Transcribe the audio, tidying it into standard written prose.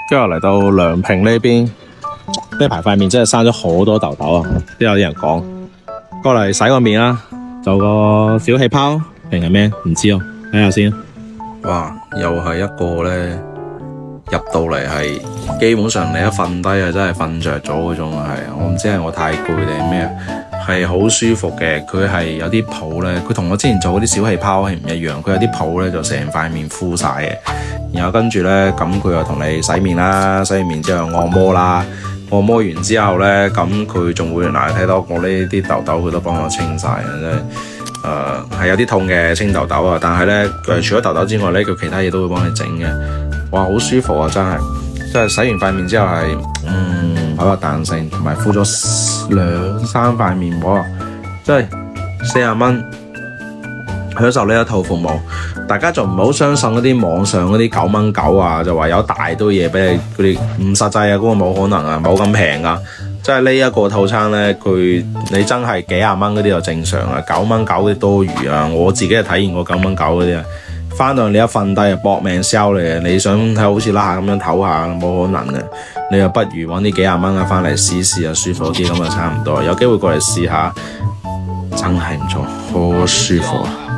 跟住嚟到梁平呢邊，呢排塊面真係生咗好多痘痘啊！都有啲人講，過嚟洗個面啦，做個小氣泡定係咩？唔知哦，睇下先。哇，又係一個咧，入到嚟係基本上你一瞓低啊，真係瞓着咗嗰種啊，係我唔知係我太攰定係咩，係好舒服嘅。佢係有啲泡咧，佢同我之前做嗰啲小氣泡係唔一樣，佢有啲泡咧就成塊面敷晒嘅，然後跟住咧咁佢又同你洗面啦，洗完面之後按摩啦，按摩完之後咧咁佢仲會嗱睇到我呢啲痘痘佢都幫我清晒嘅，真係。係有啲痛嘅清痘痘啊，但係咧除咗痘痘之外咧，佢其他嘢都會幫你整嘅。哇，好舒服啊，真係洗完塊面之後係好有彈性，同埋敷咗2-3塊面膜，真係40蚊享受呢一套服務。大家就唔好相信嗰啲網上嗰啲9.9啊，就話有大堆嘢俾你，嗰啲唔實際啊，嗰個冇可能啊，冇咁平啊。即係呢一個套餐咧，你真係幾廿蚊嗰啲就正常啊，9.9嗰啲多餘啊。我自己係體驗過9.9嗰啲啊，翻到你一瞓低就搏命燒你嘅，你想睇好似拉下咁樣唞下，冇可能嘅。你又不如揾啲幾廿蚊嘅翻嚟試試啊，舒服啲咁啊，差唔多。有機會過嚟試下，真係唔錯，好舒服啊！